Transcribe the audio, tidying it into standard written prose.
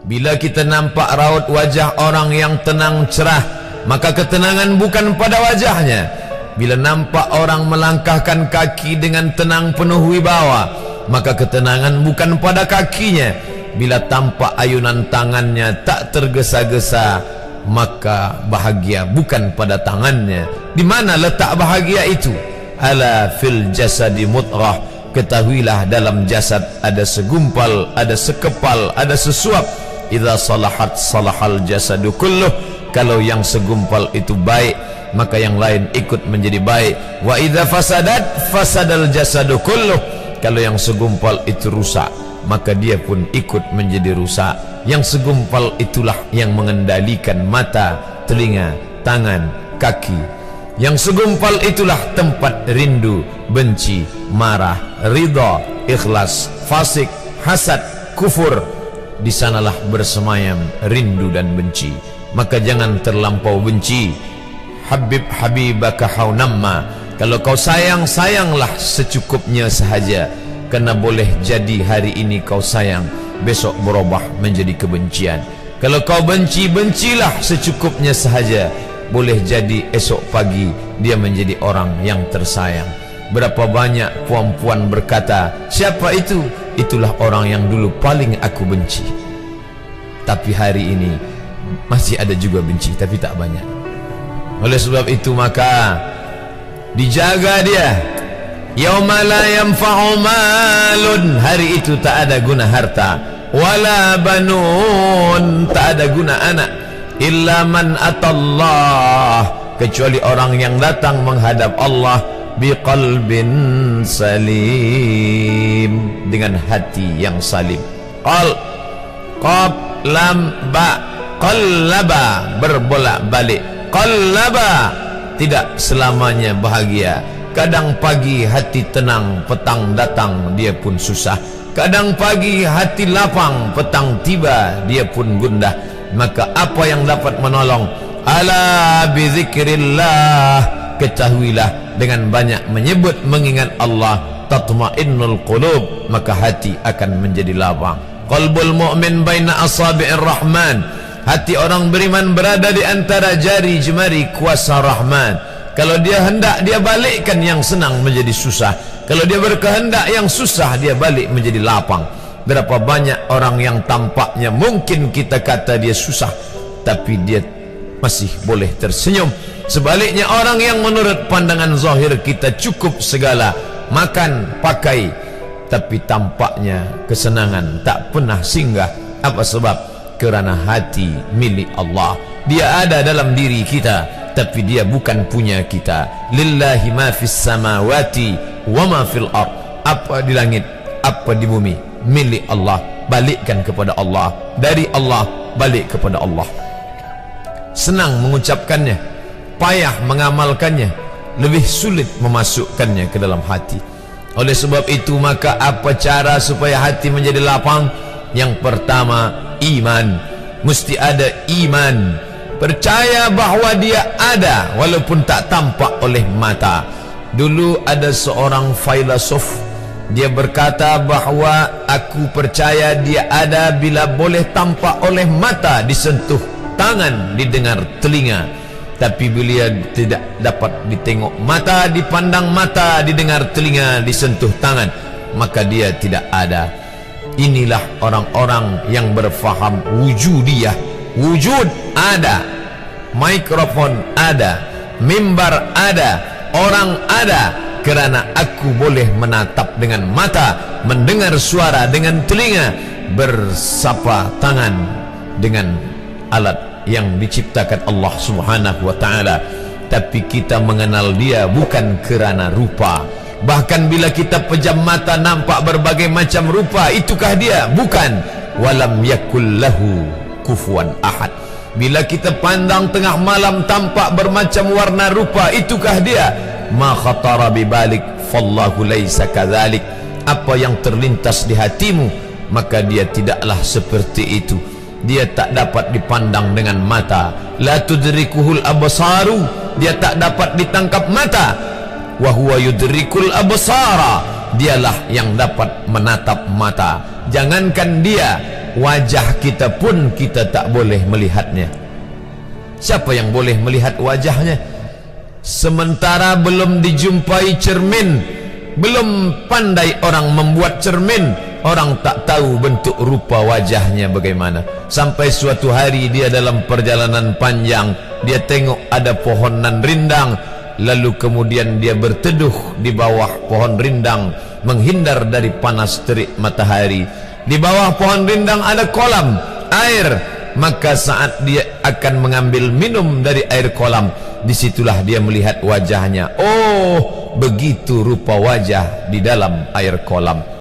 Bila kita nampak raut wajah orang yang tenang cerah, maka ketenangan bukan pada wajahnya. Bila nampak orang melangkahkan kaki dengan tenang penuh wibawa, maka ketenangan bukan pada kakinya. Bila tampak ayunan tangannya tak tergesa-gesa, maka bahagia bukan pada tangannya. Di mana letak bahagia itu? Ala fil jasadi mudghah. Ketahuilah dalam jasad ada segumpal, ada sekepal, ada sesuap. Idza salahat salahal jasadu kulluh. Kalau yang segumpal itu baik, maka yang lain ikut menjadi baik. Wa idza fasadat fasadal jasadu kulluh. Kalau yang segumpal itu rusak, maka dia pun ikut menjadi rusak. Yang segumpal itulah yang mengendalikan mata, telinga, tangan, kaki. Yang segumpal itulah tempat rindu, benci, marah, ridha, ikhlas, fasik, hasad, kufur. Di sanalah bersemayam rindu dan benci. Maka jangan terlampau benci. Habib habibaka haunamma. Kalau kau sayang, sayanglah secukupnya sahaja. Karena boleh jadi hari ini kau sayang, besok berubah menjadi kebencian. Kalau kau benci, bencilah secukupnya sahaja. Boleh jadi esok pagi dia menjadi orang yang tersayang. Berapa banyak puan-puan berkata, siapa itu? Itulah orang yang dulu paling aku benci. Tapi hari ini masih ada juga benci, tapi tak banyak. Oleh sebab itu maka dijaga dia. Yauma la yanfa'u malun. Hari itu tak ada guna harta, wala banun, tak ada guna anak, illa man atallah, kecuali orang yang datang menghadap Allah biqalbin salim, dengan hati yang salim. Qab lam ba, qallaba, berbolak-balik. Qallaba, tidak selamanya bahagia. Kadang pagi hati tenang, petang datang dia pun susah. Kadang pagi hati lapang, petang tiba dia pun gundah. Maka apa yang dapat menolong? Ala bizikrillah, ketahuilah dengan banyak menyebut mengingat Allah, tatma'innul qulub, maka hati akan menjadi lapang. Qalbul mu'min baina asabi'ir rahman, hati orang beriman berada di antara jari jemari kuasa Rahman. Kalau dia hendak, dia balikkan yang senang menjadi susah. Kalau dia berkehendak yang susah, dia balik menjadi lapang. Berapa banyak orang yang tampaknya mungkin kita kata dia susah, tapi dia masih boleh tersenyum. Sebaliknya orang yang menurut pandangan zahir kita cukup segala, makan, pakai, tapi tampaknya kesenangan tak pernah singgah. Apa sebab? Kerana hati milik Allah. Dia ada dalam diri kita, tapi dia bukan punya kita. Lillahi ma fis samawati wa ma fil ard. Apa di langit, apa di bumi, milik Allah. Balikkan kepada Allah. Dari Allah balik kepada Allah. Senang mengucapkannya, payah mengamalkannya, lebih sulit memasukkannya ke dalam hati. Oleh sebab itu maka apa cara supaya hati menjadi lapang? Yang pertama, iman. Mesti ada iman. Percaya bahawa dia ada walaupun tak tampak oleh mata. Dulu ada seorang filosof, dia berkata bahawa aku percaya dia ada bila boleh tampak oleh mata, disentuh tangan, didengar telinga. Tapi bila tidak dapat ditengok mata, dipandang mata, didengar telinga, disentuh tangan, maka dia tidak ada. Inilah orang-orang yang berfaham wujudiyah. Wujud ada, mikrofon ada, mimbar ada, orang ada, kerana aku boleh menatap dengan mata, mendengar suara dengan telinga, bersapa tangan dengan alat yang diciptakan Allah Subhanahu wa ta'ala. Tapi kita mengenal dia bukan kerana rupa. Bahkan bila kita pejam mata nampak berbagai macam rupa, itukah dia? Bukan. Walam yakul lahu kufuwan ahad. Bila kita pandang tengah malam tampak bermacam warna rupa, itukah dia? Ma khatara bibalik fallahu laisa kadzalik. Apa yang terlintas di hatimu, maka dia tidaklah seperti itu. Dia tak dapat dipandang dengan mata. La tudrikuhul absaru, dia tak dapat ditangkap mata. Wa huwa yudrikul absara, dialah yang dapat menatap mata. Jangankan dia, wajah kita pun kita tak boleh melihatnya. Siapa yang boleh melihat wajahnya? Sementara belum dijumpai cermin, belum pandai orang membuat cermin, orang tak tahu bentuk rupa wajahnya bagaimana. Sampai suatu hari dia dalam perjalanan panjang, dia tengok ada pohonan rindang, lalu kemudian dia berteduh di bawah pohon rindang, menghindar dari panas terik matahari. Di bawah pohon rindang ada kolam air, maka saat dia akan mengambil minum dari air kolam, disitulah dia melihat wajahnya. Oh, begitu rupa wajah di dalam air kolam.